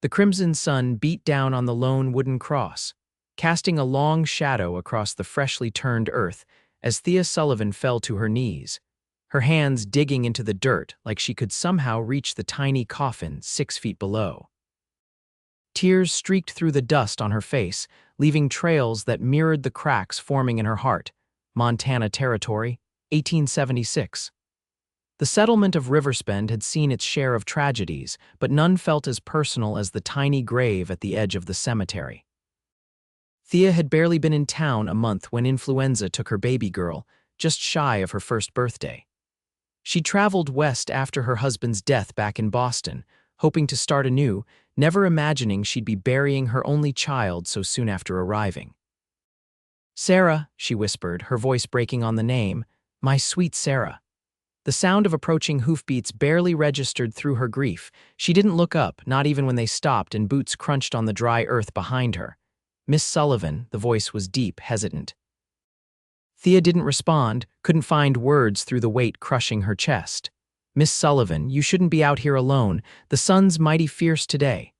The crimson sun beat down on the lone wooden cross, casting a long shadow across the freshly turned earth as Thea Sullivan fell to her knees, her hands digging into the dirt like she could somehow reach the tiny coffin 6 feet below. Tears streaked through the dust on her face, leaving trails that mirrored the cracks forming in her heart. Montana Territory, 1876. The settlement of Riverspend had seen its share of tragedies, but none felt as personal as the tiny grave at the edge of the cemetery. Thea had barely been in town a month when influenza took her baby girl, just shy of her first birthday. She traveled west after her husband's death back in Boston, hoping to start anew, never imagining she'd be burying her only child so soon after arriving. "Sarah," she whispered, her voice breaking on the name, "my sweet Sarah." The sound of approaching hoofbeats barely registered through her grief. She didn't look up, not even when they stopped and boots crunched on the dry earth behind her. "Miss Sullivan," the voice was deep, hesitant. Thea didn't respond, couldn't find words through the weight crushing her chest. "Miss Sullivan, you shouldn't be out here alone. The sun's mighty fierce today."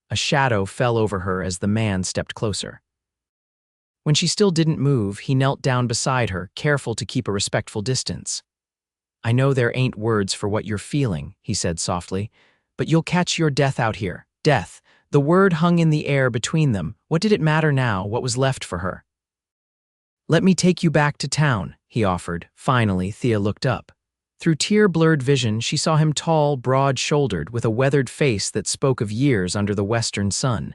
A shadow fell over her as the man stepped closer. When she still didn't move, he knelt down beside her, careful to keep a respectful distance. "I know there ain't words for what you're feeling," he said softly, "but you'll catch your death out here. Death." The word hung in the air between them. What did it matter now, what was left for her? "Let me take you back to town," he offered. Finally, Thea looked up. Through tear-blurred vision, she saw him tall, broad-shouldered, with a weathered face that spoke of years under the western sun.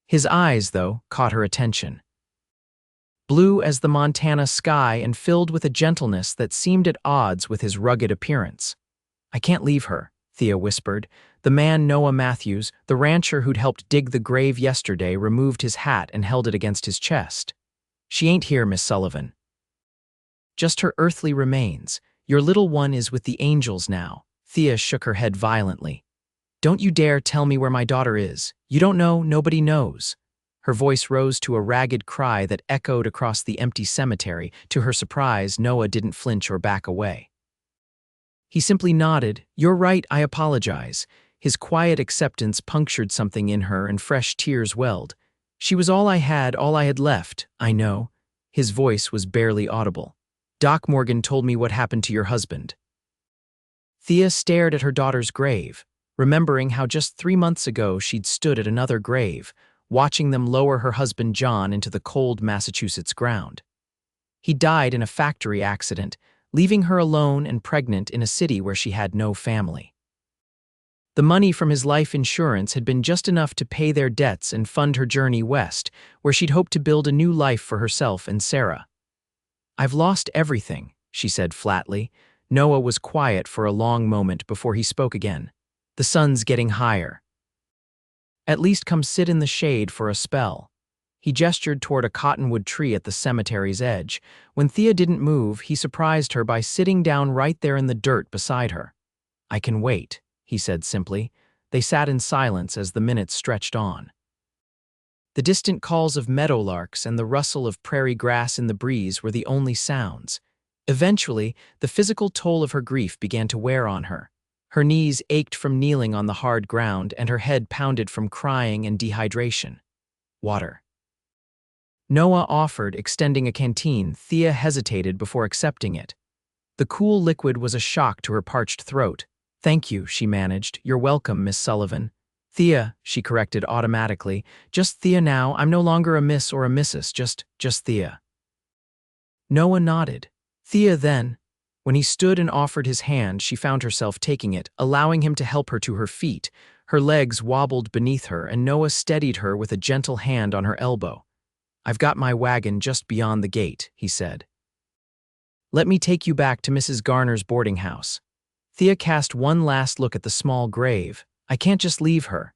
His eyes, though, caught her attention. Blue as the Montana sky and filled with a gentleness that seemed at odds with his rugged appearance. "I can't leave her," Thea whispered. The man, Noah Matthews, the rancher who'd helped dig the grave yesterday, removed his hat and held it against his chest. "She ain't here, Miss Sullivan. Just her earthly remains. Your little one is with the angels now." Thea shook her head violently. "Don't you dare tell me where my daughter is. You don't know, nobody knows." Her voice rose to a ragged cry that echoed across the empty cemetery. To her surprise, Noah didn't flinch or back away. He simply nodded. "You're right, I apologize." His quiet acceptance punctured something in her and fresh tears welled. "She was all I had left, I know." His voice was barely audible. "Doc Morgan told me what happened to your husband." Thea stared at her daughter's grave, remembering how just 3 months ago she'd stood at another grave, watching them lower her husband John into the cold Massachusetts ground. He died in a factory accident, leaving her alone and pregnant in a city where she had no family. The money from his life insurance had been just enough to pay their debts and fund her journey west, where she'd hoped to build a new life for herself and Sarah. "I've lost everything," she said flatly. Noah was quiet for a long moment before he spoke again. "The sun's getting higher. At least come sit in the shade for a spell." He gestured toward a cottonwood tree at the cemetery's edge. When Thea didn't move, he surprised her by sitting down right there in the dirt beside her. "I can wait," he said simply. They sat in silence as the minutes stretched on. The distant calls of meadowlarks and the rustle of prairie grass in the breeze were the only sounds. Eventually, the physical toll of her grief began to wear on her. Her knees ached from kneeling on the hard ground, and her head pounded from crying and dehydration. "Water." Noah offered, extending a canteen. Thea hesitated before accepting it. The cool liquid was a shock to her parched throat. "Thank you," she managed. "You're welcome, Miss Sullivan." "Thea," she corrected automatically. "Just Thea now. I'm no longer a miss or a missus, just Thea." Noah nodded. "Thea then." When he stood and offered his hand, she found herself taking it, allowing him to help her to her feet. Her legs wobbled beneath her, and Noah steadied her with a gentle hand on her elbow. "I've got my wagon just beyond the gate," he said. "Let me take you back to Mrs. Garner's boarding house." Thea cast one last look at the small grave. "I can't just leave her."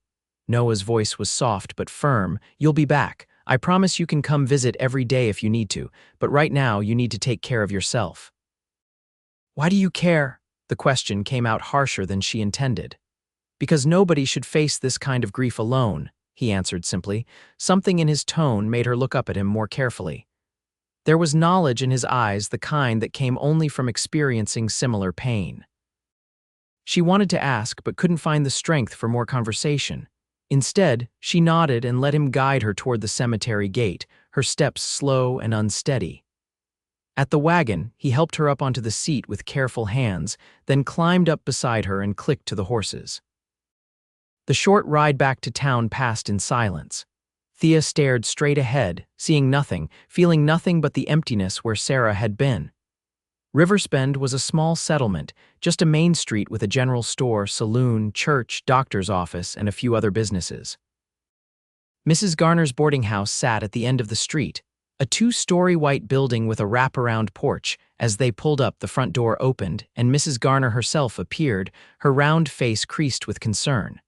Noah's voice was soft but firm. "You'll be back. I promise you can come visit every day if you need to, but right now you need to take care of yourself." "Why do you care?" The question came out harsher than she intended. "Because nobody should face this kind of grief alone," he answered simply. Something in his tone made her look up at him more carefully. There was knowledge in his eyes, the kind that came only from experiencing similar pain. She wanted to ask, but couldn't find the strength for more conversation. Instead, she nodded and let him guide her toward the cemetery gate, her steps slow and unsteady. At the wagon, he helped her up onto the seat with careful hands, then climbed up beside her and clicked to the horses. The short ride back to town passed in silence. Thea stared straight ahead, seeing nothing, feeling nothing but the emptiness where Sarah had been. Riverspend was a small settlement, just a main street with a general store, saloon, church, doctor's office, and a few other businesses. Mrs. Garner's boarding house sat at the end of the street, a two-story white building with a wraparound porch. As they pulled up, the front door opened, and Mrs. Garner herself appeared, her round face creased with concern.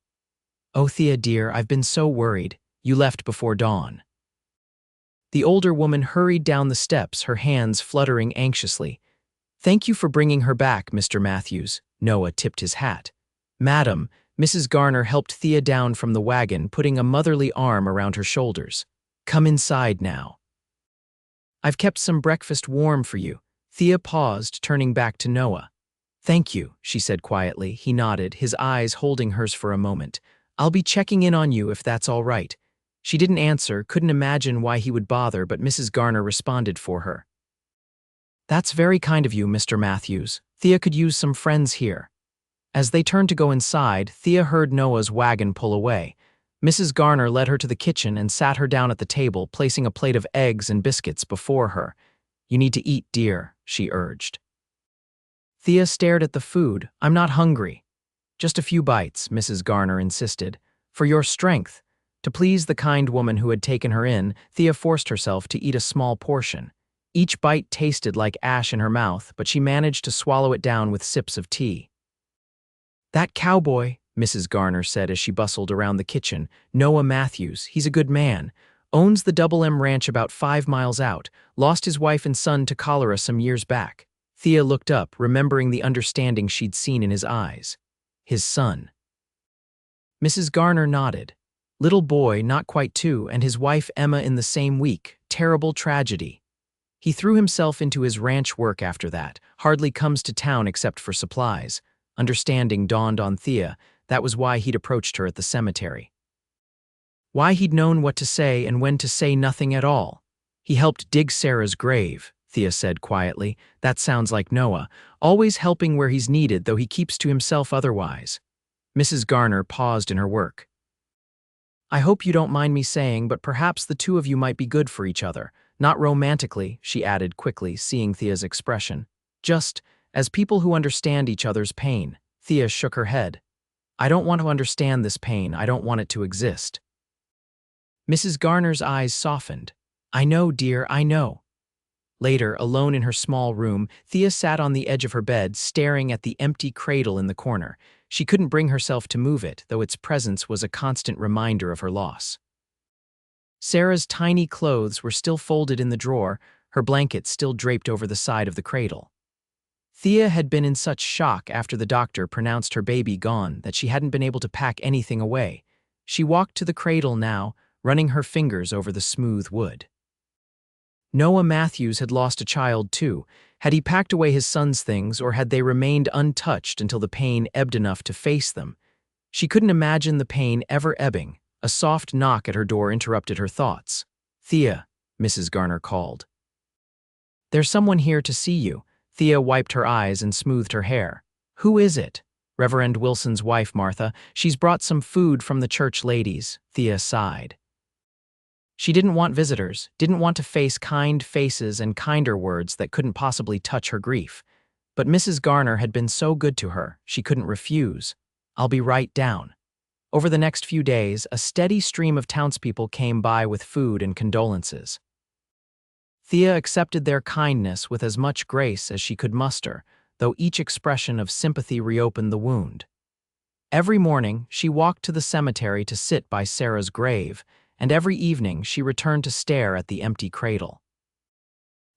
"Oh, Thea dear, I've been so worried. You left before dawn." The older woman hurried down the steps, her hands fluttering anxiously. "Thank you for bringing her back, Mr. Matthews." Noah tipped his hat. "Madam," Mrs. Garner helped Thea down from the wagon, putting a motherly arm around her shoulders. "Come inside now. I've kept some breakfast warm for you." Thea paused, turning back to Noah. "Thank you," she said quietly. He nodded, his eyes holding hers for a moment. "I'll be checking in on you if that's all right." She didn't answer, couldn't imagine why he would bother, but Mrs. Garner responded for her. "That's very kind of you, Mr. Matthews. Thea could use some friends here." As they turned to go inside, Thea heard Noah's wagon pull away. Mrs. Garner led her to the kitchen and sat her down at the table, placing a plate of eggs and biscuits before her. "You need to eat, dear," she urged. Thea stared at the food. "I'm not hungry." "Just a few bites," Mrs. Garner insisted. "For your strength." To please the kind woman who had taken her in, Thea forced herself to eat a small portion. Each bite tasted like ash in her mouth, but she managed to swallow it down with sips of tea. "That cowboy," Mrs. Garner said as she bustled around the kitchen, "Noah Matthews, he's a good man. Owns the Double M Ranch about 5 miles out. Lost his wife and son to cholera some years back." Thea looked up, remembering the understanding she'd seen in his eyes. His son. Mrs. Garner nodded. "Little boy, not quite 2, and his wife Emma in the same week. Terrible tragedy. He threw himself into his ranch work after that, hardly comes to town except for supplies." Understanding dawned on Thea. That was why he'd approached her at the cemetery. Why he'd known what to say and when to say nothing at all. "He helped dig Sarah's grave," Thea said quietly. "That sounds like Noah, always helping where he's needed, though he keeps to himself otherwise." Mrs. Garner paused in her work. "I hope you don't mind me saying, but perhaps the two of you might be good for each other. Not romantically," she added quickly, seeing Thea's expression. "Just as people who understand each other's pain." Thea shook her head. "I don't want to understand this pain. I don't want it to exist." Mrs. Garner's eyes softened. "I know, dear, I know." Later, alone in her small room, Thea sat on the edge of her bed, staring at the empty cradle in the corner. She couldn't bring herself to move it, though its presence was a constant reminder of her loss. Sarah's tiny clothes were still folded in the drawer, her blanket still draped over the side of the cradle. Thea had been in such shock after the doctor pronounced her baby gone that she hadn't been able to pack anything away. She walked to the cradle now, running her fingers over the smooth wood. Noah Matthews had lost a child too. Had he packed away his son's things, or had they remained untouched until the pain ebbed enough to face them? She couldn't imagine the pain ever ebbing. A soft knock at her door interrupted her thoughts. "Thea," Mrs. Garner called. "There's someone here to see you." Thea wiped her eyes and smoothed her hair. "Who is it?" "Reverend Wilson's wife, Martha. She's brought some food from the church ladies." Thea sighed. She didn't want visitors, didn't want to face kind faces and kinder words that couldn't possibly touch her grief. But Mrs. Garner had been so good to her, she couldn't refuse. "I'll be right down." Over the next few days, a steady stream of townspeople came by with food and condolences. Thea accepted their kindness with as much grace as she could muster, though each expression of sympathy reopened the wound. Every morning, she walked to the cemetery to sit by Sarah's grave, and every evening she returned to stare at the empty cradle.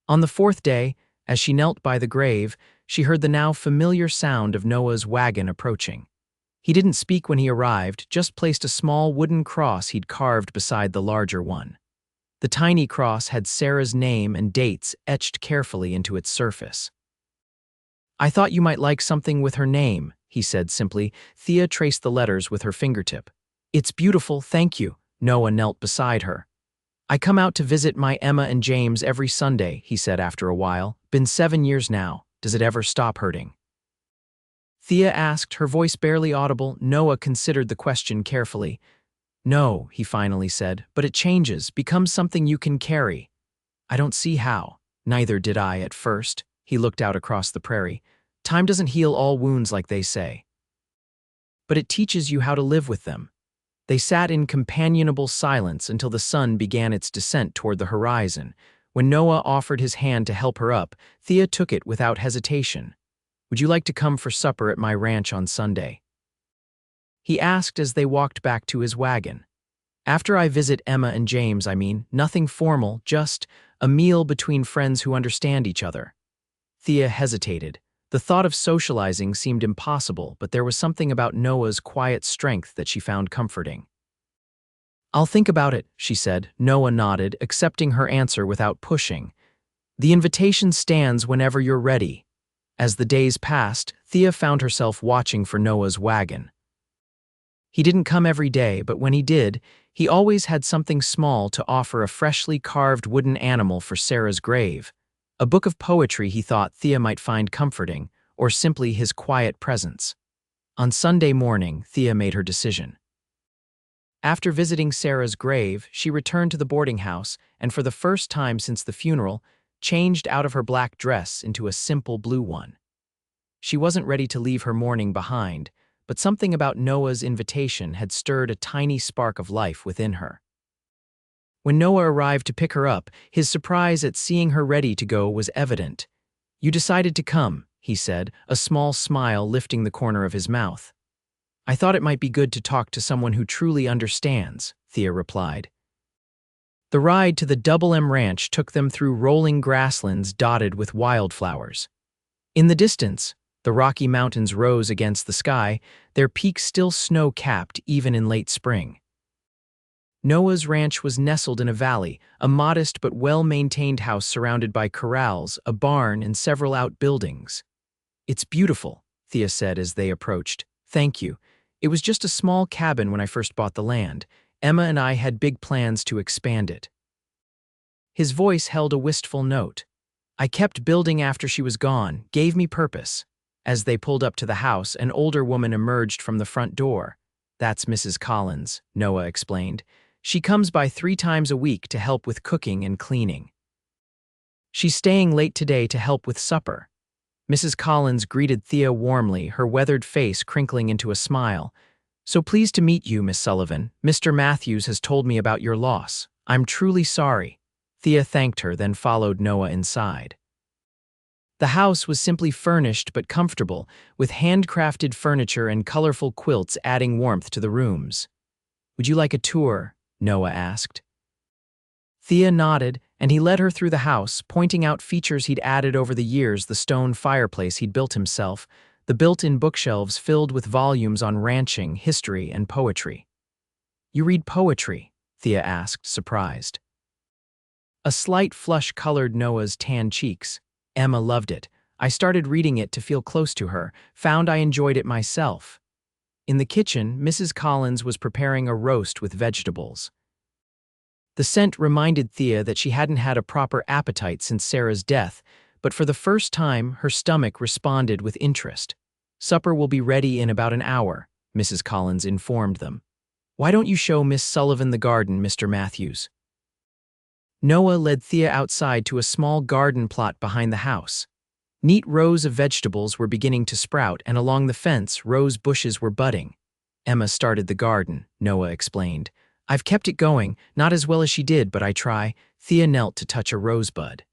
On the 4th day, as she knelt by the grave, she heard the now familiar sound of Noah's wagon approaching. He didn't speak when he arrived, just placed a small wooden cross he'd carved beside the larger one. The tiny cross had Sarah's name and dates etched carefully into its surface. "I thought you might like something with her name," he said simply. Thea traced the letters with her fingertip. It's beautiful, thank you. Noah knelt beside her. I come out to visit my Emma and James every Sunday, he said after a while. Been 7 years now. Does it ever stop hurting? Thea asked, her voice barely audible. Noah considered the question carefully. No, he finally said, but it changes, becomes something you can carry. I don't see how. Neither did I at first. He looked out across the prairie. Time doesn't heal all wounds like they say. But it teaches you how to live with them. They sat in companionable silence until the sun began its descent toward the horizon. When Noah offered his hand to help her up, Thea took it without hesitation. Would you like to come for supper at my ranch on Sunday? He asked as they walked back to his wagon. After I visit Emma and James, nothing formal, just a meal between friends who understand each other. Thea hesitated. The thought of socializing seemed impossible, but there was something about Noah's quiet strength that she found comforting. I'll think about it, she said. Noah nodded, accepting her answer without pushing. The invitation stands whenever you're ready. As the days passed, Thea found herself watching for Noah's wagon. He didn't come every day, but when he did, he always had something small to offer, a freshly carved wooden animal for Sarah's grave. A book of poetry he thought Thea might find comforting, or simply his quiet presence. On Sunday morning, Thea made her decision. After visiting Sarah's grave, she returned to the boarding house and for the first time since the funeral, changed out of her black dress into a simple blue one. She wasn't ready to leave her mourning behind, but something about Noah's invitation had stirred a tiny spark of life within her. When Noah arrived to pick her up, his surprise at seeing her ready to go was evident. You decided to come, he said, a small smile lifting the corner of his mouth. I thought it might be good to talk to someone who truly understands, Thea replied. The ride to the Double M Ranch took them through rolling grasslands dotted with wildflowers. In the distance, the Rocky Mountains rose against the sky, their peaks still snow-capped even in late spring. Noah's ranch was nestled in a valley, a modest but well-maintained house surrounded by corrals, a barn, and several outbuildings. It's beautiful, Thea said as they approached. Thank you. It was just a small cabin when I first bought the land. Emma and I had big plans to expand it. His voice held a wistful note. I kept building after she was gone, gave me purpose. As they pulled up to the house, an older woman emerged from the front door. That's Mrs. Collins, Noah explained. She comes by 3 times a week to help with cooking and cleaning. She's staying late today to help with supper. Mrs. Collins greeted Thea warmly, her weathered face crinkling into a smile. So pleased to meet you, Miss Sullivan. Mr. Matthews has told me about your loss. I'm truly sorry. Thea thanked her, then followed Noah inside. The house was simply furnished but comfortable, with handcrafted furniture and colorful quilts adding warmth to the rooms. Would you like a tour? Noah asked. Thea nodded, and he led her through the house, pointing out features he'd added over the years: the stone fireplace he'd built himself, the built-in bookshelves filled with volumes on ranching, history, and poetry. You read poetry? Thea asked, surprised. A slight flush colored Noah's tan cheeks. Emma loved it. I started reading it to feel close to her, found I enjoyed it myself. In the kitchen, Mrs. Collins was preparing a roast with vegetables. The scent reminded Thea that she hadn't had a proper appetite since Sarah's death, but for the first time, her stomach responded with interest. Supper will be ready in about an hour, Mrs. Collins informed them. Why don't you show Miss Sullivan the garden, Mr. Matthews? Noah led Thea outside to a small garden plot behind the house. Neat rows of vegetables were beginning to sprout, and along the fence, rose bushes were budding. Emma started the garden, Noah explained. I've kept it going, not as well as she did, but I try. Thea knelt to touch a rosebud.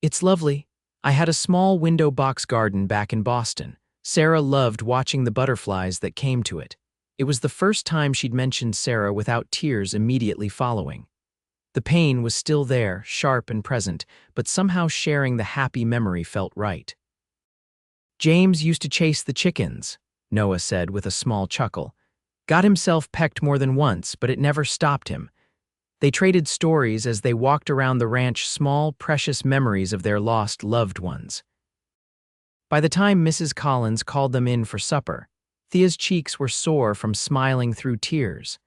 It's lovely. I had a small window box garden back in Boston. Sarah loved watching the butterflies that came to it. It was the first time she'd mentioned Sarah without tears immediately following. The pain was still there, sharp and present, but somehow sharing the happy memory felt right. James used to chase the chickens, Noah said with a small chuckle. Got himself pecked more than once, but it never stopped him. They traded stories as they walked around the ranch, small, precious memories of their lost loved ones. By the time Mrs. Collins called them in for supper, Thea's cheeks were sore from smiling through tears.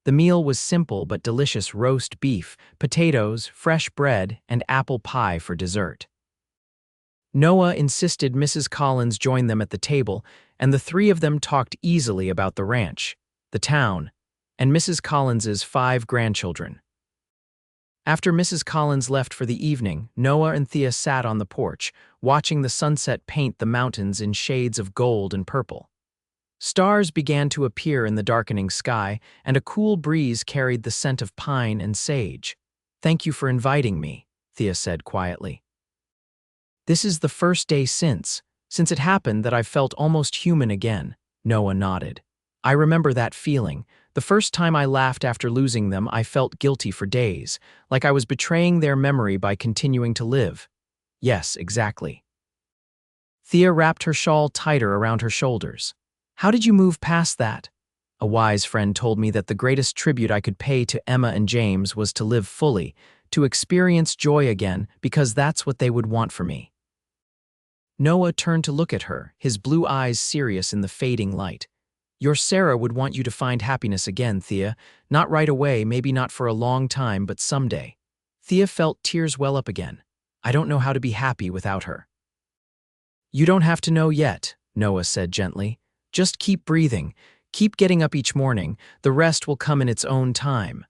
The meal was simple but delicious: roast beef, potatoes, fresh bread, and apple pie for dessert. Noah insisted Mrs. Collins join them at the table, and the three of them talked easily about the ranch, the town, and Mrs. Collins's 5 grandchildren. After Mrs. Collins left for the evening, Noah and Thea sat on the porch, watching the sunset paint the mountains in shades of gold and purple. Stars began to appear in the darkening sky, and a cool breeze carried the scent of pine and sage. "Thank you for inviting me," Thea said quietly. "This is the first day since it happened that I've felt almost human again," Noah nodded. "I remember that feeling. The first time I laughed after losing them, I felt guilty for days, like I was betraying their memory by continuing to live." "Yes, exactly." Thea wrapped her shawl tighter around her shoulders. "How did you move past that?" "A wise friend told me that the greatest tribute I could pay to Emma and James was to live fully, to experience joy again, because that's what they would want for me." Noah turned to look at her, his blue eyes serious in the fading light. "Your Sarah would want you to find happiness again, Thea. Not right away, maybe not for a long time, but someday." Thea felt tears well up again. "I don't know how to be happy without her." "You don't have to know yet," Noah said gently. "Just keep breathing, keep getting up each morning. The rest will come in its own time."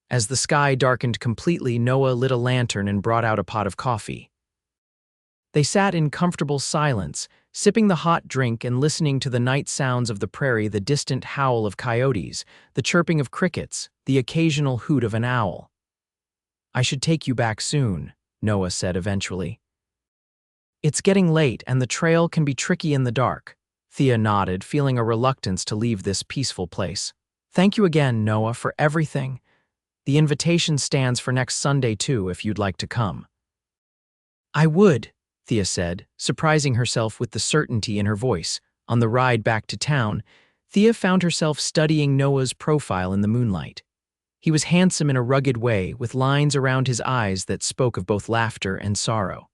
As the sky darkened completely, Noah lit a lantern and brought out a pot of coffee. They sat in comfortable silence, sipping the hot drink and listening to the night sounds of the prairie, the distant howl of coyotes, the chirping of crickets, the occasional hoot of an owl. "I should take you back soon," Noah said eventually. "It's getting late and the trail can be tricky in the dark." Thea nodded, feeling a reluctance to leave this peaceful place. "Thank you again, Noah, for everything. The invitation stands for next Sunday too, if you'd like to come." "I would," Thea said, surprising herself with the certainty in her voice. On the ride back to town, Thea found herself studying Noah's profile in the moonlight. He was handsome in a rugged way, with lines around his eyes that spoke of both laughter and sorrow.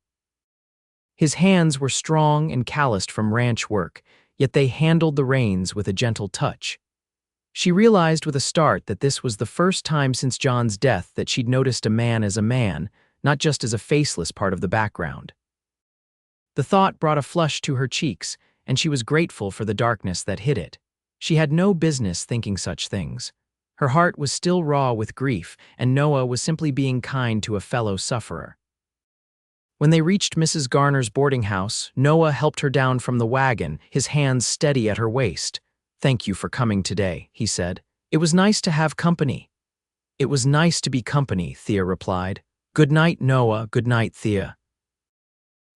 His hands were strong and calloused from ranch work, yet they handled the reins with a gentle touch. She realized with a start that this was the first time since John's death that she'd noticed a man, not just as a faceless part of the background. The thought brought a flush to her cheeks, and she was grateful for the darkness that hid it. She had no business thinking such things. Her heart was still raw with grief, and Noah was simply being kind to a fellow sufferer. When they reached Mrs. Garner's boarding house, Noah helped her down from the wagon, his hands steady at her waist. "Thank you for coming today," he said. "It was nice to have company." "It was nice to be company," Thea replied. "Good night, Noah. Good night, Thea."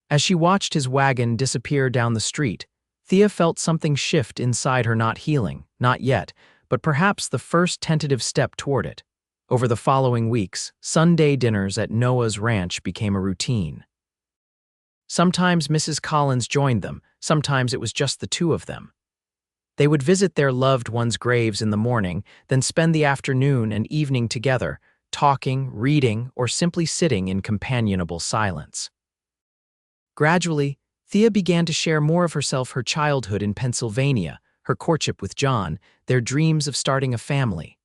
As she watched his wagon disappear down the street, Thea felt something shift inside her, not healing, not yet, but perhaps the first tentative step toward it. Over the following weeks, Sunday dinners at Noah's ranch became a routine. Sometimes Mrs. Collins joined them, sometimes it was just the two of them. They would visit their loved ones' graves in the morning, then spend the afternoon and evening together, talking, reading, or simply sitting in companionable silence. Gradually, Thea began to share more of herself, her childhood in Pennsylvania, her courtship with John, their dreams of starting a family.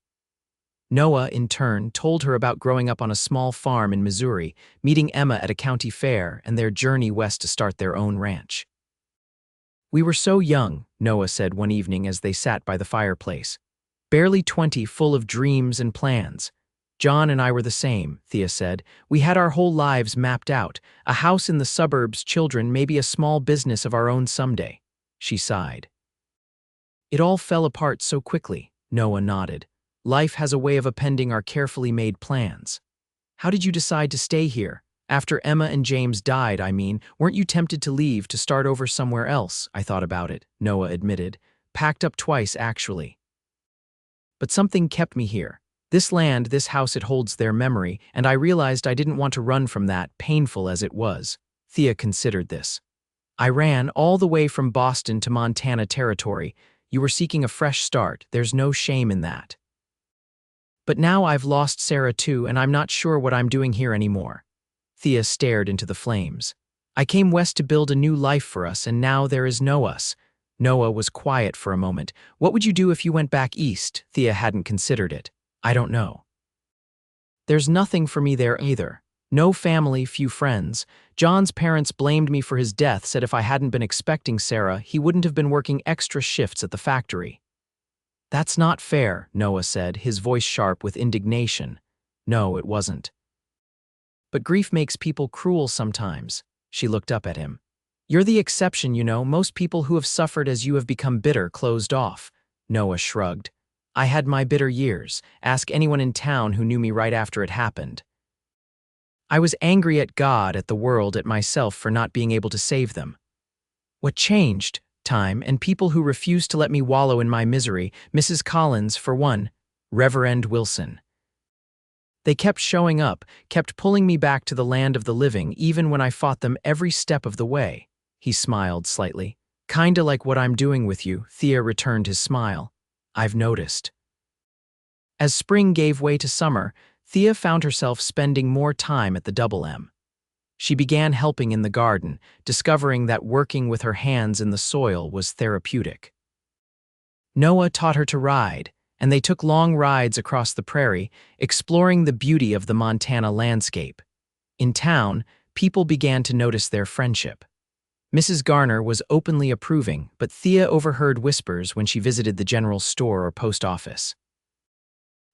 Noah, in turn, told her about growing up on a small farm in Missouri, meeting Emma at a county fair, and their journey west to start their own ranch. "We were so young," Noah said one evening as they sat by the fireplace. "Barely 20, full of dreams and plans. John and I were the same," Thea said. "We had our whole lives mapped out, a house in the suburbs, children, maybe a small business of our own someday." She sighed. "It all fell apart so quickly," Noah nodded. "Life has a way of appending our carefully made plans." "How did you decide to stay here? After Emma and James died, I mean, weren't you tempted to leave to start over somewhere else?" "I thought about it," Noah admitted. "Packed up twice, actually. But something kept me here. This land, this house, it holds their memory, and I realized I didn't want to run from that, painful as it was." Thea considered this. "I ran all the way from Boston to Montana territory. You were seeking a fresh start. There's no shame in that. But now I've lost Sarah too, and I'm not sure what I'm doing here anymore." Thea stared into the flames. "I came west to build a new life for us, and now there is no us. Noah was quiet for a moment. What would you do if you went back east? Thea hadn't considered it. I don't know. There's nothing for me there either. No family, few friends. John's parents blamed me for his death, said if I hadn't been expecting Sarah, he wouldn't have been working extra shifts at the factory. That's not fair, Noah said, his voice sharp with indignation. No, it wasn't. But grief makes people cruel sometimes. She looked up at him. You're the exception, you know. Most people who have suffered as you have become bitter, closed off. Noah shrugged. I had my bitter years. Ask anyone in town who knew me right after it happened. I was angry at God, at the world, at myself for not being able to save them. What changed? Time and people who refused to let me wallow in my misery. Mrs. Collins, for one. Reverend Wilson. They kept showing up, kept pulling me back to the land of the living, even when I fought them every step of the way. He smiled slightly. Kinda like what I'm doing with you. Thea returned his smile. I've noticed. As spring gave way to summer, Thea found herself spending more time at the Double M. She began helping in the garden, discovering that working with her hands in the soil was therapeutic. Noah taught her to ride, and they took long rides across the prairie, exploring the beauty of the Montana landscape. In town, people began to notice their friendship. Mrs. Garner was openly approving, but Thea overheard whispers when she visited the general store or post office.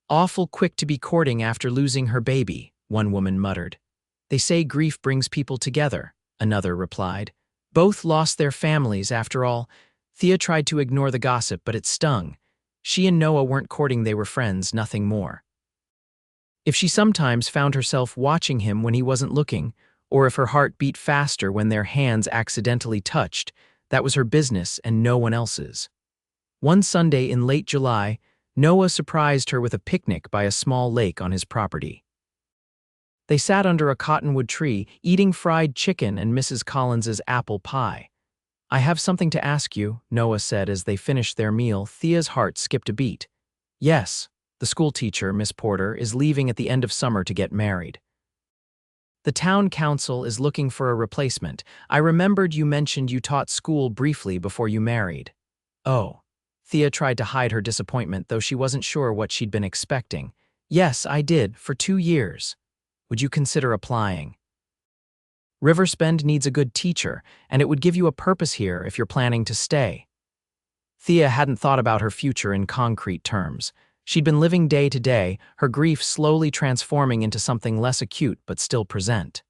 Awful quick to be courting after losing her baby, one woman muttered. They say grief brings people together, another replied. Both lost their families, after all. Thea tried to ignore the gossip, but it stung. She and Noah weren't courting, they were friends, nothing more. If she sometimes found herself watching him when he wasn't looking, or if her heart beat faster when their hands accidentally touched, that was her business and no one else's. One Sunday in late July, Noah surprised her with a picnic by a small lake on his property. They sat under a cottonwood tree, eating fried chicken and Mrs. Collins's apple pie. I have something to ask you, Noah said as they finished their meal. Thea's heart skipped a beat. Yes, the school teacher, Miss Porter, is leaving at the end of summer to get married. The town council is looking for a replacement. I remembered you mentioned you taught school briefly before you married. Oh. Thea tried to hide her disappointment, though she wasn't sure what she'd been expecting. Yes, I did, for 2 years. Would you consider applying? Riversbend needs a good teacher, and it would give you a purpose here if you're planning to stay. Thea hadn't thought about her future in concrete terms. She'd been living day to day, her grief slowly transforming into something less acute but still present.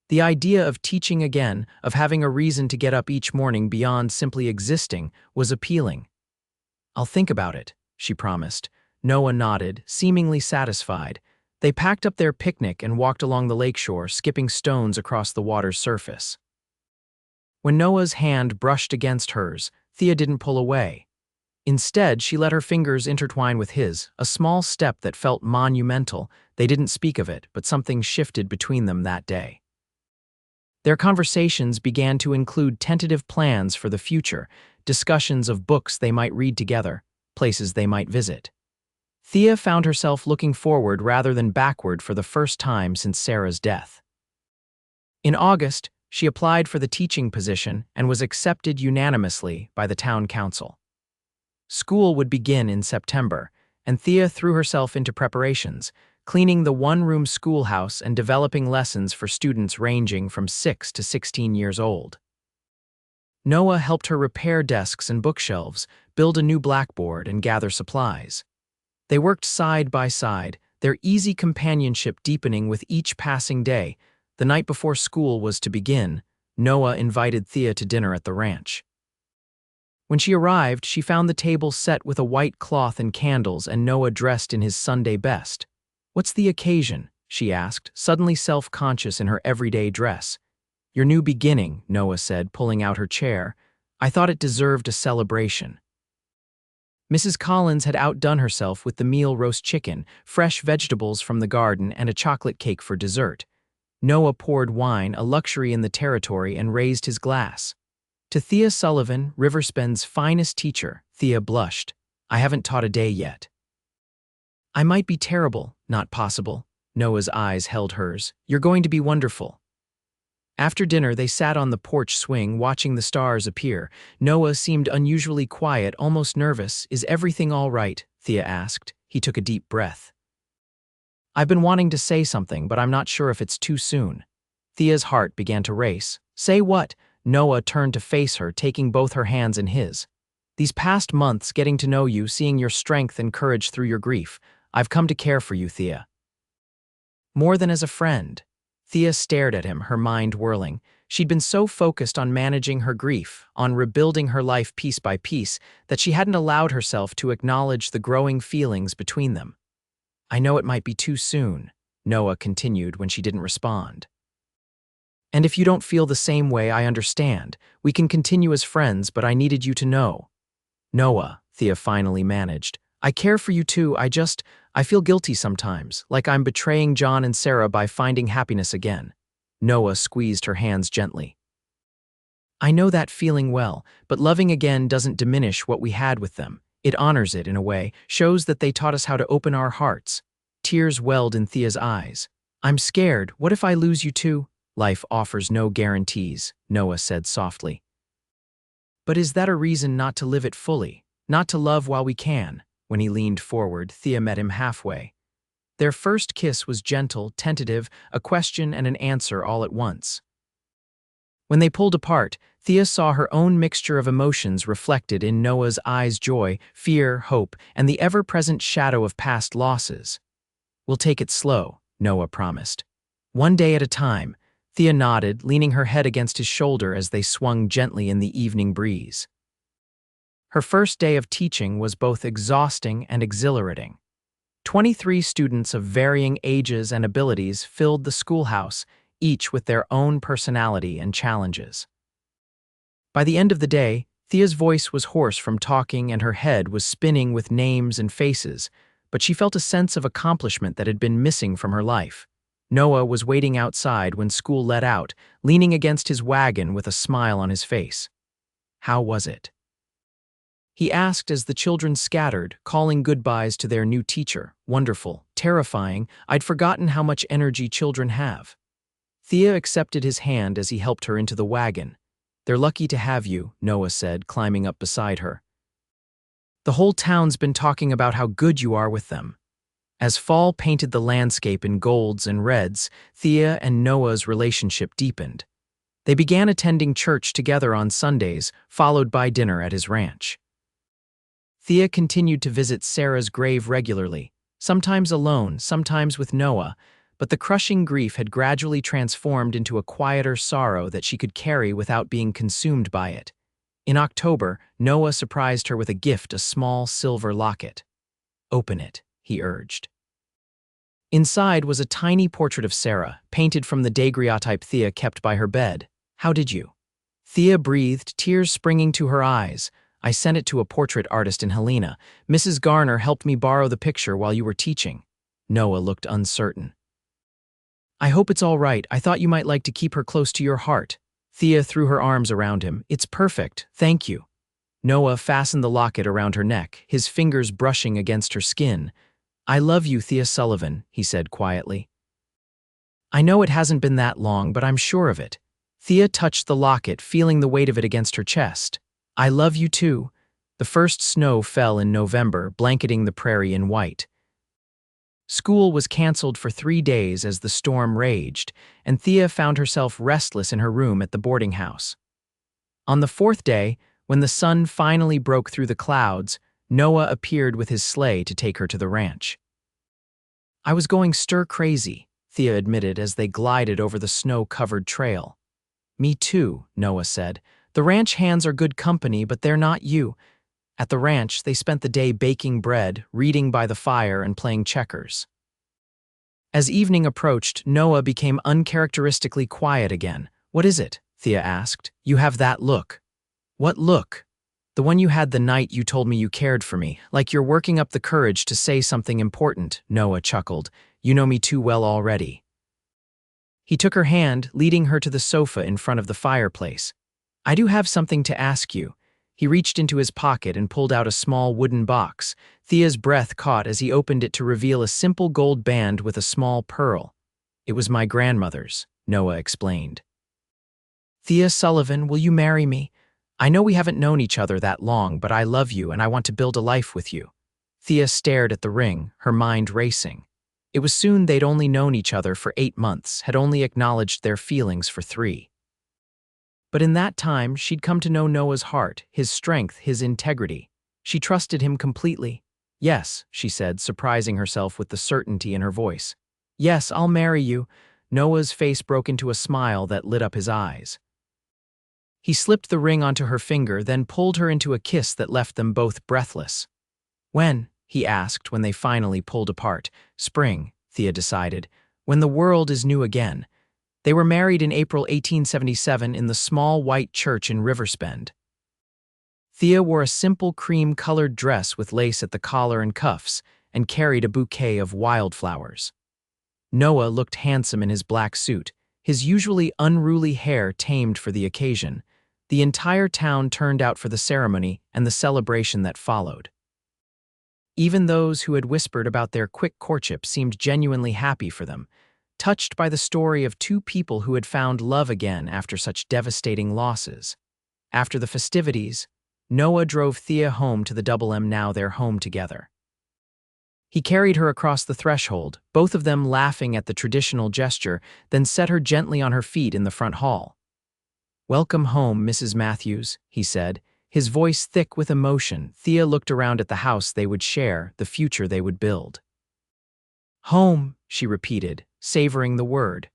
The idea of teaching again, of having a reason to get up each morning beyond simply existing, was appealing. I'll think about it, she promised. Noah nodded, seemingly satisfied. They packed up their picnic and walked along the lakeshore, skipping stones across the water's surface. When Noah's hand brushed against hers, Thea didn't pull away. Instead, she let her fingers intertwine with his, a small step that felt monumental. They didn't speak of it, but something shifted between them that day. Their conversations began to include tentative plans for the future, discussions of books they might read together, places they might visit. Thea found herself looking forward rather than backward for the first time since Sarah's death. In August, she applied for the teaching position and was accepted unanimously by the town council. School would begin in September, and Thea threw herself into preparations, cleaning the one-room schoolhouse and developing lessons for students ranging from 6 to 16 years old. Noah helped her repair desks and bookshelves, build a new blackboard, and gather supplies. They worked side by side, their easy companionship deepening with each passing day. The night before school was to begin, Noah invited Thea to dinner at the ranch. When she arrived, she found the table set with a white cloth and candles and Noah dressed in his Sunday best. What's the occasion? She asked, suddenly self-conscious in her everyday dress. Your new beginning, Noah said, pulling out her chair. I thought it deserved a celebration. Mrs. Collins had outdone herself with the meal roast chicken, fresh vegetables from the garden, and a chocolate cake for dessert. Noah poured wine, a luxury in the territory, and raised his glass. To Thea Sullivan, Riversbend's finest teacher, Thea blushed. I haven't taught a day yet. I might be terrible, not possible. Noah's eyes held hers. You're going to be wonderful. After dinner, they sat on the porch swing, watching the stars appear. Noah seemed unusually quiet, almost nervous. "Is everything all right?" Thea asked. He took a deep breath. "I've been wanting to say something, but I'm not sure if it's too soon." Thea's heart began to race. "Say what?" Noah turned to face her, taking both her hands in his. "These past months, getting to know you, seeing your strength and courage through your grief, I've come to care for you, Thea. More than as a friend." Thea stared at him, her mind whirling. She'd been so focused on managing her grief, on rebuilding her life piece by piece, that she hadn't allowed herself to acknowledge the growing feelings between them. "I know it might be too soon," Noah continued when she didn't respond. "And if you don't feel the same way, I understand. We can continue as friends, but I needed you to know." "Noah," Thea finally managed, "I care for you too. I feel guilty sometimes, like I'm betraying John and Sarah by finding happiness again." Noah squeezed her hands gently. "I know that feeling well, but loving again doesn't diminish what we had with them. It honors it in a way, shows that they taught us how to open our hearts." Tears welled in Thea's eyes. "I'm scared. What if I lose you too?" "Life offers no guarantees," Noah said softly. "But is that a reason not to live it fully, not to love while we can?" When he leaned forward, Thea met him halfway. Their first kiss was gentle, tentative, a question and an answer all at once. When they pulled apart, Thea saw her own mixture of emotions reflected in Noah's eyes: joy, fear, hope, and the ever-present shadow of past losses. "We'll take it slow," Noah promised. "One day at a time." Thea nodded, leaning her head against his shoulder as they swung gently in the evening breeze. Her first day of teaching was both exhausting and exhilarating. 23 students of varying ages and abilities filled the schoolhouse, each with their own personality and challenges. By the end of the day, Thea's voice was hoarse from talking and her head was spinning with names and faces, but she felt a sense of accomplishment that had been missing from her life. Noah was waiting outside when school let out, leaning against his wagon with a smile on his face. "How was it?" he asked as the children scattered, calling goodbyes to their new teacher. "Wonderful, terrifying. I'd forgotten how much energy children have." Thea accepted his hand as he helped her into the wagon. "They're lucky to have you," Noah said, climbing up beside her. "The whole town's been talking about how good you are with them." As fall painted the landscape in golds and reds, Thea and Noah's relationship deepened. They began attending church together on Sundays, followed by dinner at his ranch. Thea continued to visit Sarah's grave regularly, sometimes alone, sometimes with Noah, but the crushing grief had gradually transformed into a quieter sorrow that she could carry without being consumed by it. In October, Noah surprised her with a gift, a small silver locket. "Open it," he urged. Inside was a tiny portrait of Sarah, painted from the daguerreotype Thea kept by her bed. "How did you?" Thea breathed, tears springing to her eyes. "I sent it to a portrait artist in Helena. Mrs. Garner helped me borrow the picture while you were teaching." Noah looked uncertain. "I hope it's all right. I thought you might like to keep her close to your heart." Thea threw her arms around him. "It's perfect, thank you." Noah fastened the locket around her neck, his fingers brushing against her skin. "I love you, Thea Sullivan," he said quietly. "I know it hasn't been that long, but I'm sure of it." Thea touched the locket, feeling the weight of it against her chest. "I love you too." The first snow fell in November, blanketing the prairie in white. School was canceled for 3 days as the storm raged, and Thea found herself restless in her room at the boarding house. On the 4th day, when the sun finally broke through the clouds, Noah appeared with his sleigh to take her to the ranch. "I was going stir-crazy," Thea admitted as they glided over the snow-covered trail. "Me too," Noah said. "The ranch hands are good company, but they're not you." At the ranch, they spent the day baking bread, reading by the fire, and playing checkers. As evening approached, Noah became uncharacteristically quiet again. "What is it?" Thea asked. "You have that look." "What look?" "The one you had the night you told me you cared for me, like you're working up the courage to say something important," Noah chuckled. "You know me too well already." He took her hand, leading her to the sofa in front of the fireplace. "I do have something to ask you." He reached into his pocket and pulled out a small wooden box. Thea's breath caught as he opened it to reveal a simple gold band with a small pearl. "It was my grandmother's," Noah explained. Thea Sullivan, will you marry me? I know we haven't known each other that long, but I love you and I want to build a life with you. Thea stared at the ring, her mind racing. It was soon they'd only known each other for 8 months, had only acknowledged their feelings for 3. But in that time, she'd come to know Noah's heart, his strength, his integrity. She trusted him completely. Yes, she said, surprising herself with the certainty in her voice. Yes, I'll marry you. Noah's face broke into a smile that lit up his eyes. He slipped the ring onto her finger, then pulled her into a kiss that left them both breathless. When? He asked when they finally pulled apart. Spring, Thea decided. When the world is new again. They were married in April 1877 in the small white church in Riversbend. Thea wore a simple cream-colored dress with lace at the collar and cuffs and carried a bouquet of wildflowers. Noah looked handsome in his black suit, his usually unruly hair tamed for the occasion. The entire town turned out for the ceremony and the celebration that followed. Even those who had whispered about their quick courtship seemed genuinely happy for them, touched by the story of 2 people who had found love again after such devastating losses. After the festivities, Noah drove Thea home to the Double M, now their home together. He carried her across the threshold, both of them laughing at the traditional gesture, then set her gently on her feet in the front hall. "Welcome home, Mrs. Matthews," he said, his voice thick with emotion. Thea looked around at the house they would share, the future they would build. "Home," she repeated, savoring the word.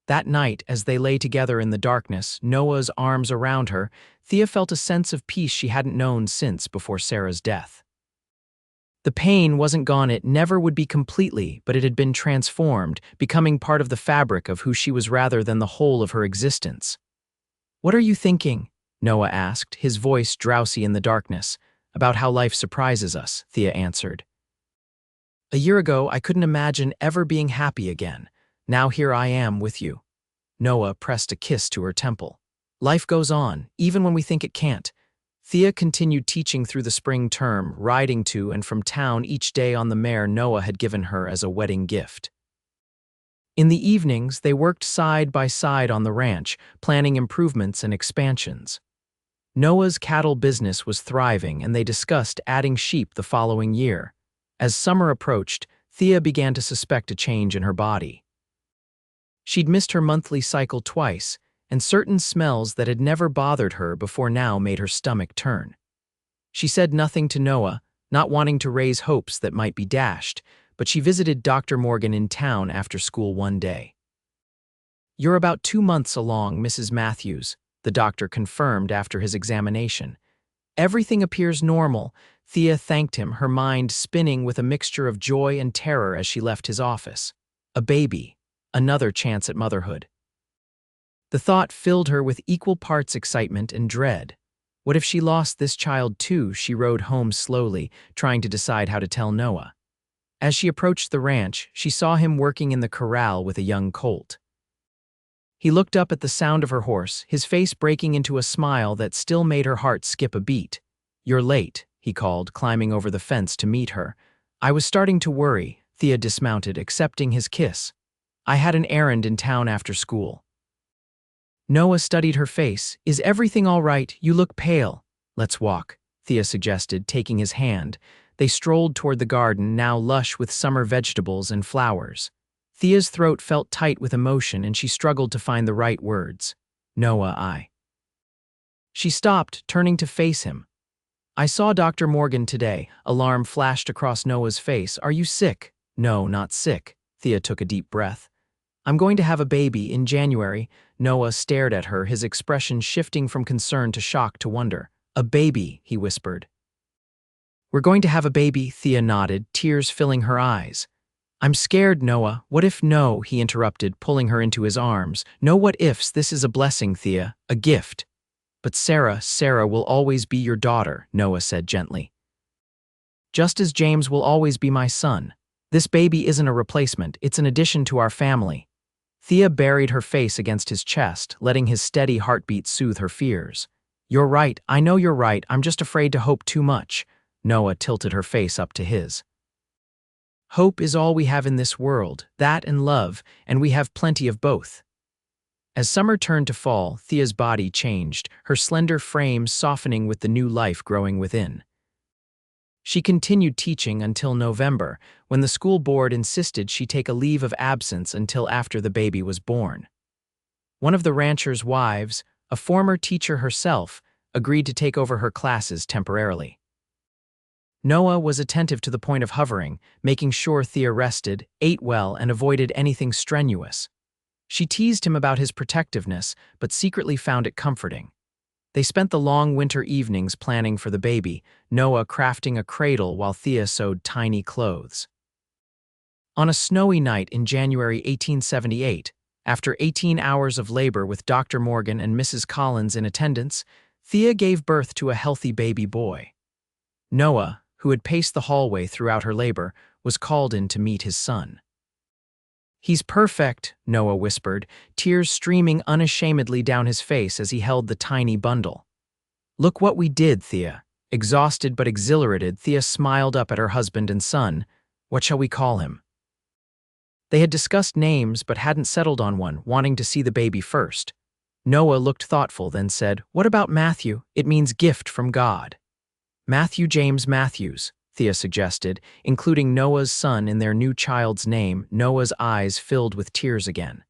That night, as they lay together in the darkness, Noah's arms around her, Thea felt a sense of peace she hadn't known since before Sarah's death. The pain wasn't gone, it never would be completely, but it had been transformed, becoming part of the fabric of who she was rather than the whole of her existence. "What are you thinking?" Noah asked, his voice drowsy in the darkness. "About how life surprises us," Thea answered. "A year ago, I couldn't imagine ever being happy again. Now here I am with you." Noah pressed a kiss to her temple. "Life goes on, even when we think it can't." Thea continued teaching through the spring term, riding to and from town each day on the mare Noah had given her as a wedding gift. In the evenings, they worked side by side on the ranch, planning improvements and expansions. Noah's cattle business was thriving, and they discussed adding sheep the following year. As summer approached, Thea began to suspect a change in her body. She'd missed her monthly cycle twice, and certain smells that had never bothered her before now made her stomach turn. She said nothing to Noah, not wanting to raise hopes that might be dashed, but she visited Dr. Morgan in town after school one day. "You're about 2 months along, Mrs. Matthews," the doctor confirmed after his examination. "Everything appears normal." Thea thanked him, her mind spinning with a mixture of joy and terror as she left his office. A baby, another chance at motherhood. The thought filled her with equal parts excitement and dread. What if she lost this child too? She rode home slowly, trying to decide how to tell Noah. As she approached the ranch, she saw him working in the corral with a young colt. He looked up at the sound of her horse, his face breaking into a smile that still made her heart skip a beat. "You're late," he called, climbing over the fence to meet her. "I was starting to worry." Thea dismounted, accepting his kiss. "I had an errand in town after school." Noah studied her face. "Is everything all right? You look pale." "Let's walk," Thea suggested, taking his hand. They strolled toward the garden, now lush with summer vegetables and flowers. Thea's throat felt tight with emotion, and she struggled to find the right words. "Noah, She stopped, turning to face him. "I saw Dr. Morgan today." Alarm flashed across Noah's face. "Are you sick?" "No, not sick." Thea took a deep breath. "I'm going to have a baby in January." Noah stared at her, his expression shifting from concern to shock to wonder. "A baby," he whispered. "We're going to have a baby," Thea nodded, tears filling her eyes. "I'm scared, Noah." "What if no?" he interrupted, pulling her into his arms. "No what ifs, this is a blessing, Thea, a gift." "But Sarah will always be your daughter," Noah said gently. "Just as James will always be my son. This baby isn't a replacement, it's an addition to our family." Thea buried her face against his chest, letting his steady heartbeat soothe her fears. "You're right, I know you're right, I'm just afraid to hope too much." Noah tilted her face up to his. "Hope is all we have in this world, that and love, and we have plenty of both." As summer turned to fall, Thea's body changed, her slender frame softening with the new life growing within. She continued teaching until November, when the school board insisted she take a leave of absence until after the baby was born. One of the rancher's wives, a former teacher herself, agreed to take over her classes temporarily. Noah was attentive to the point of hovering, making sure Thea rested, ate well, and avoided anything strenuous. She teased him about his protectiveness, but secretly found it comforting. They spent the long winter evenings planning for the baby, Noah crafting a cradle while Thea sewed tiny clothes. On a snowy night in January 1878, after 18 hours of labor with Dr. Morgan and Mrs. Collins in attendance, Thea gave birth to a healthy baby boy. Noah, who had paced the hallway throughout her labor, was called in to meet his son. "He's perfect," Noah whispered, tears streaming unashamedly down his face as he held the tiny bundle. "Look what we did, Thea." Exhausted but exhilarated, Thea smiled up at her husband and son. "What shall we call him?" They had discussed names but hadn't settled on one, wanting to see the baby first. Noah looked thoughtful, then said, "What about Matthew? It means gift from God." "Matthew James Matthews," Thea suggested, including Noah's son in their new child's name. Noah's eyes filled with tears again.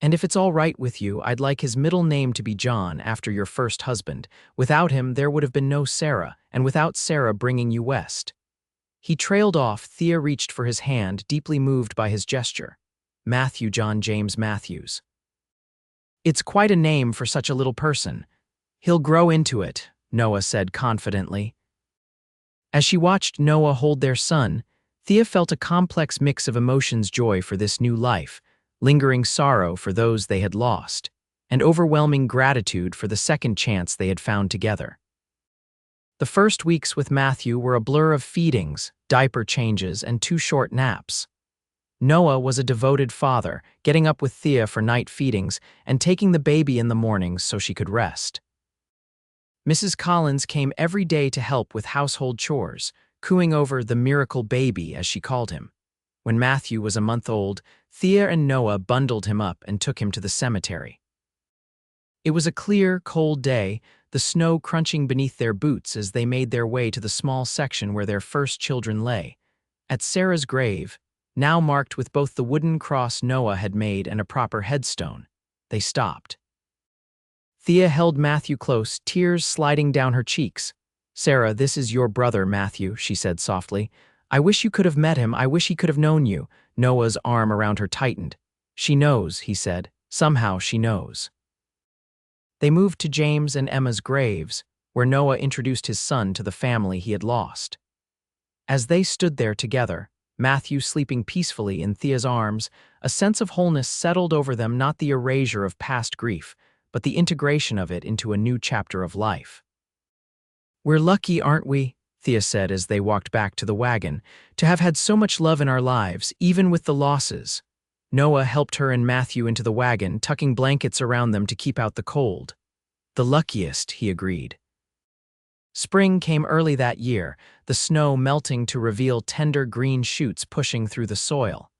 "And if it's all right with you, I'd like his middle name to be John, after your first husband. Without him, there would have been no Sarah, and without Sarah bringing you west." He trailed off. Thea reached for his hand, deeply moved by his gesture. "Matthew John James Matthews. It's quite a name for such a little person. He'll grow into it," Noah said confidently. As she watched Noah hold their son, Thea felt a complex mix of emotions: joy for this new life, lingering sorrow for those they had lost, and overwhelming gratitude for the second chance they had found together. The first weeks with Matthew were a blur of feedings, diaper changes, and 2 short naps. Noah was a devoted father, getting up with Thea for night feedings and taking the baby in the mornings so she could rest. Mrs. Collins came every day to help with household chores, cooing over the miracle baby, as she called him. When Matthew was a month old, Thea and Noah bundled him up and took him to the cemetery. It was a clear, cold day, the snow crunching beneath their boots as they made their way to the small section where their first children lay. At Sarah's grave, now marked with both the wooden cross Noah had made and a proper headstone, they stopped. Thea held Matthew close, tears sliding down her cheeks. "Sarah, this is your brother, Matthew," she said softly. "I wish you could have met him. I wish he could have known you." Noah's arm around her tightened. "She knows," he said. "Somehow she knows." They moved to James and Emma's graves, where Noah introduced his son to the family he had lost. As they stood there together, Matthew sleeping peacefully in Thea's arms, a sense of wholeness settled over them, not the erasure of past grief, but the integration of it into a new chapter of life. "We're lucky, aren't we?" Thea said as they walked back to the wagon, "to have had so much love in our lives, even with the losses." Noah helped her and Matthew into the wagon, tucking blankets around them to keep out the cold. "The luckiest," he agreed. Spring came early that year, the snow melting to reveal tender green shoots pushing through the soil.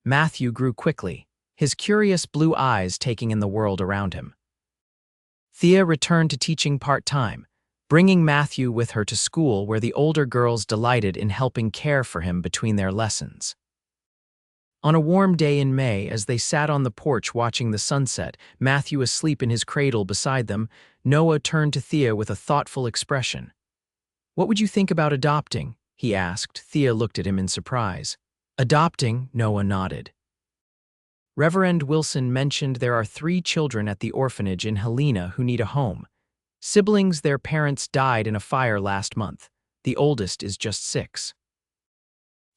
Matthew grew quickly, his curious blue eyes taking in the world around him. Thea returned to teaching part-time, bringing Matthew with her to school where the older girls delighted in helping care for him between their lessons. On a warm day in May, as they sat on the porch watching the sunset, Matthew asleep in his cradle beside them, Noah turned to Thea with a thoughtful expression. "What would you think about adopting?" he asked. Thea looked at him in surprise. "Adopting?" Noah nodded. Reverend Wilson mentioned there are 3 children at the orphanage in Helena who need a home. Siblings, their parents died in a fire last month. The oldest is just 6.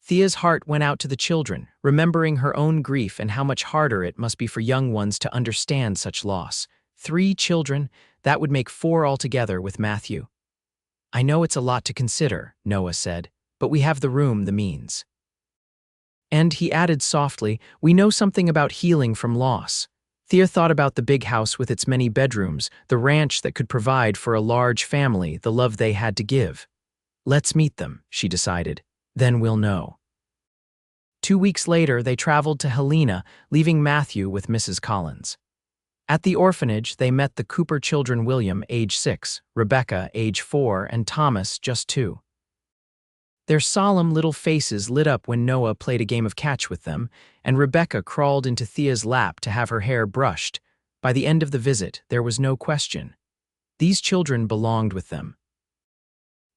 Thea's heart went out to the children, remembering her own grief and how much harder it must be for young ones to understand such loss. 3 children, that would make 4 altogether with Matthew. "I know it's a lot to consider," Noah said, "but we have the room, the means." And he added softly, "We know something about healing from loss." Thea thought about the big house with its many bedrooms, the ranch that could provide for a large family, the love they had to give. "Let's meet them," she decided. "Then we'll know." 2 weeks later, they traveled to Helena, leaving Matthew with Mrs. Collins. At the orphanage, they met the Cooper children: William, age 6, Rebecca, age 4, and Thomas, just 2. Their solemn little faces lit up when Noah played a game of catch with them, and Rebecca crawled into Thea's lap to have her hair brushed. By the end of the visit, there was no question. These children belonged with them.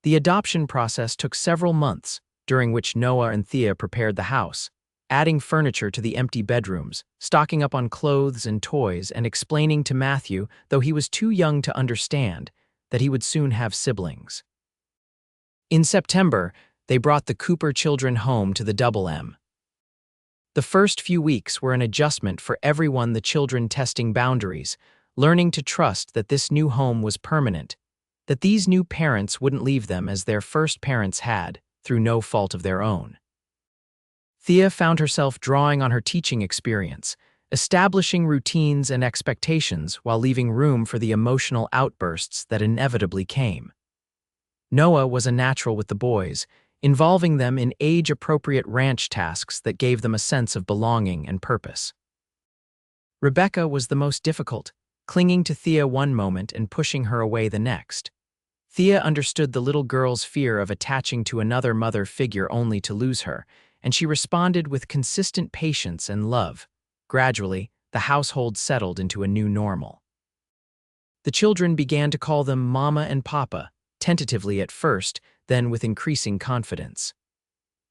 The adoption process took several months, during which Noah and Thea prepared the house, adding furniture to the empty bedrooms, stocking up on clothes and toys, and explaining to Matthew, though he was too young to understand, that he would soon have siblings. In September, they brought the Cooper children home to the Double M. The first few weeks were an adjustment for everyone, the children testing boundaries, learning to trust that this new home was permanent, that these new parents wouldn't leave them as their first parents had, through no fault of their own. Thea found herself drawing on her teaching experience, establishing routines and expectations while leaving room for the emotional outbursts that inevitably came. Noah was a natural with the boys, involving them in age-appropriate ranch tasks that gave them a sense of belonging and purpose. Rebecca was the most difficult, clinging to Thea one moment and pushing her away the next. Thea understood the little girl's fear of attaching to another mother figure only to lose her, and she responded with consistent patience and love. Gradually, the household settled into a new normal. The children began to call them Mama and Papa, tentatively at first, then with increasing confidence.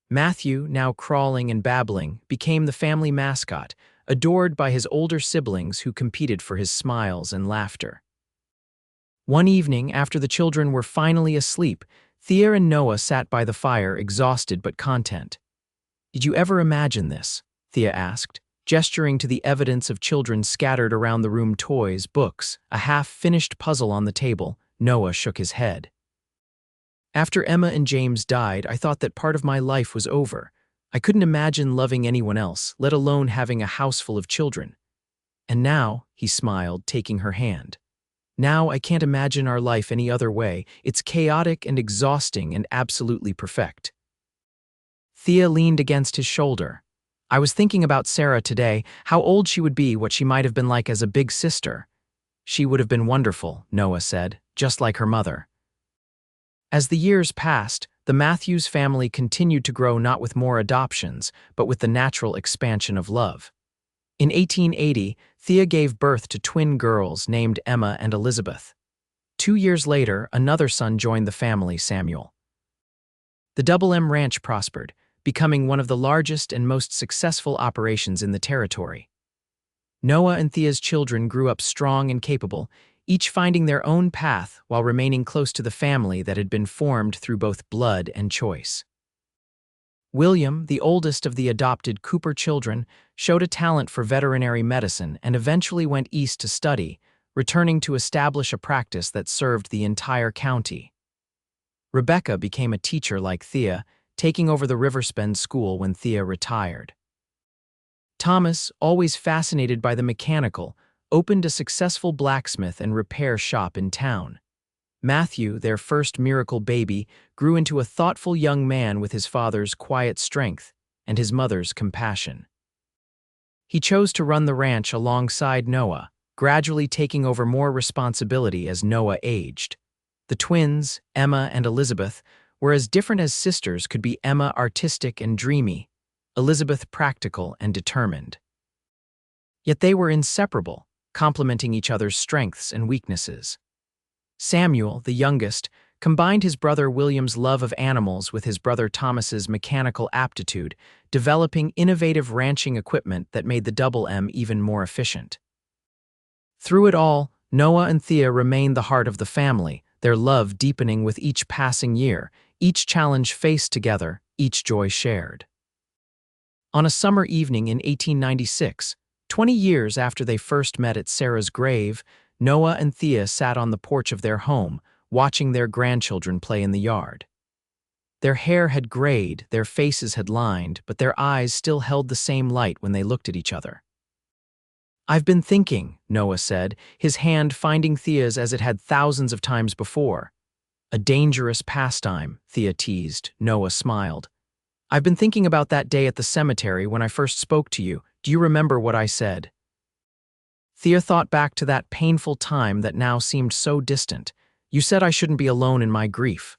Matthew, now crawling and babbling, became the family mascot, adored by his older siblings who competed for his smiles and laughter. One evening, after the children were finally asleep, Thea and Noah sat by the fire, exhausted but content. "Did you ever imagine this?" Thea asked, gesturing to the evidence of children scattered around the room: toys, books, a half-finished puzzle on the table. Noah shook his head. "After Emma and James died, I thought that part of my life was over. I couldn't imagine loving anyone else, let alone having a house full of children. And now," he smiled, taking her hand, "now I can't imagine our life any other way. It's chaotic and exhausting and absolutely perfect." Thea leaned against his shoulder. "I was thinking about Sarah today, how old she would be, what she might have been like as a big sister." "She would have been wonderful," Noah said, "just like her mother." As the years passed, the Matthews family continued to grow, not with more adoptions, but with the natural expansion of love. In 1880, Thea gave birth to twin girls named Emma and Elizabeth. 2 years later, another son joined the family, Samuel. The Double M Ranch prospered, becoming one of the largest and most successful operations in the territory. Noah and Thea's children grew up strong and capable, each finding their own path while remaining close to the family that had been formed through both blood and choice. William, the oldest of the adopted Cooper children, showed a talent for veterinary medicine and eventually went east to study, returning to establish a practice that served the entire county. Rebecca became a teacher like Thea, taking over the Riverspend school when Thea retired. Thomas, always fascinated by the mechanical, opened a successful blacksmith and repair shop in town. Matthew, their first miracle baby, grew into a thoughtful young man with his father's quiet strength and his mother's compassion. He chose to run the ranch alongside Noah, gradually taking over more responsibility as Noah aged. The twins, Emma and Elizabeth, were as different as sisters could be: Emma artistic and dreamy, Elizabeth practical and determined. Yet they were inseparable, complementing each other's strengths and weaknesses. Samuel, the youngest, combined his brother William's love of animals with his brother Thomas's mechanical aptitude, developing innovative ranching equipment that made the Double M even more efficient. Through it all, Noah and Thea remained the heart of the family, their love deepening with each passing year, each challenge faced together, each joy shared. On a summer evening in 1896, 20 years after they first met at Sarah's grave, Noah and Thea sat on the porch of their home, watching their grandchildren play in the yard. Their hair had grayed, their faces had lined, but their eyes still held the same light when they looked at each other. "I've been thinking," Noah said, his hand finding Thea's as it had thousands of times before. "A dangerous pastime," Thea teased. Noah smiled. I've been thinking about that day at the cemetery when I first spoke to you. Do you remember what I said? Thea thought back to that painful time that now seemed so distant. You said I shouldn't be alone in my grief.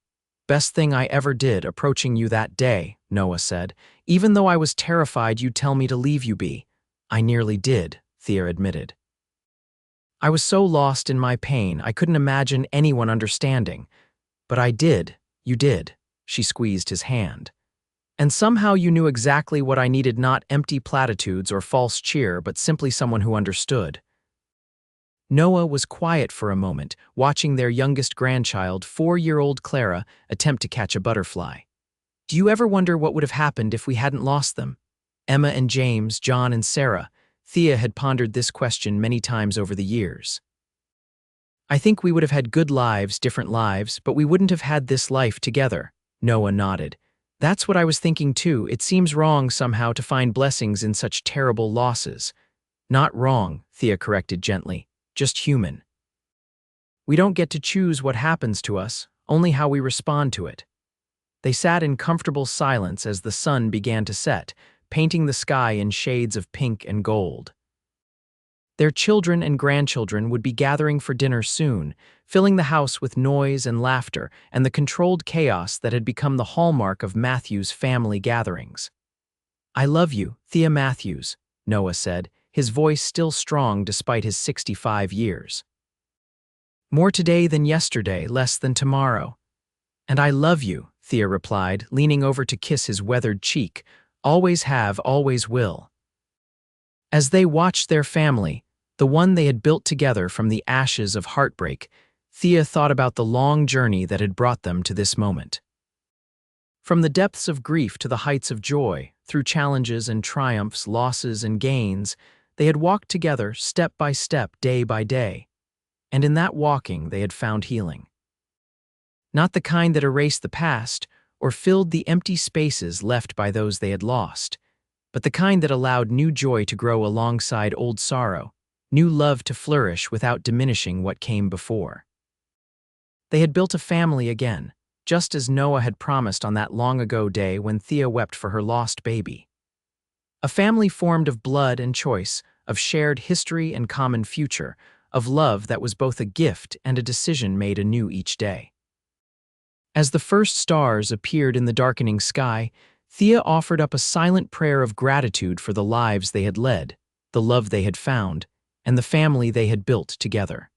Best thing I ever did approaching you that day, Noah said. Even though I was terrified you'd tell me to leave you be. I nearly did, Thea admitted. I was so lost in my pain I couldn't imagine anyone understanding. But I did, you did. She squeezed his hand. And somehow you knew exactly what I needed, not empty platitudes or false cheer, but simply someone who understood. Noah was quiet for a moment, watching their youngest grandchild, 4-year-old Clara, attempt to catch a butterfly. Do you ever wonder what would have happened if we hadn't lost them? Emma and James, John and Sarah. Thea had pondered this question many times over the years. I think we would have had good lives, different lives, but we wouldn't have had this life together, Noah nodded. That's what I was thinking too. It seems wrong somehow to find blessings in such terrible losses. Not wrong, Thea corrected gently, just human. We don't get to choose what happens to us, only how we respond to it. They sat in comfortable silence as the sun began to set, painting the sky in shades of pink and gold. Their children and grandchildren would be gathering for dinner soon, filling the house with noise and laughter and the controlled chaos that had become the hallmark of Matthew's family gatherings. I love you, Thea Matthews, Noah said, his voice still strong despite his 65 years. More today than yesterday, less than tomorrow. And I love you, Thea replied, leaning over to kiss his weathered cheek. Always have, always will. As they watched their family, the one they had built together from the ashes of heartbreak, Thea thought about the long journey that had brought them to this moment. From the depths of grief to the heights of joy, through challenges and triumphs, losses and gains, they had walked together step by step, day by day. And in that walking they had found healing. Not the kind that erased the past or filled the empty spaces left by those they had lost, but the kind that allowed new joy to grow alongside old sorrow, new love to flourish without diminishing what came before. They had built a family again, just as Noah had promised on that long-ago day when Thea wept for her lost baby. A family formed of blood and choice, of shared history and common future, of love that was both a gift and a decision made anew each day. As the first stars appeared in the darkening sky, Thea offered up a silent prayer of gratitude for the lives they had led, the love they had found, and the family they had built together.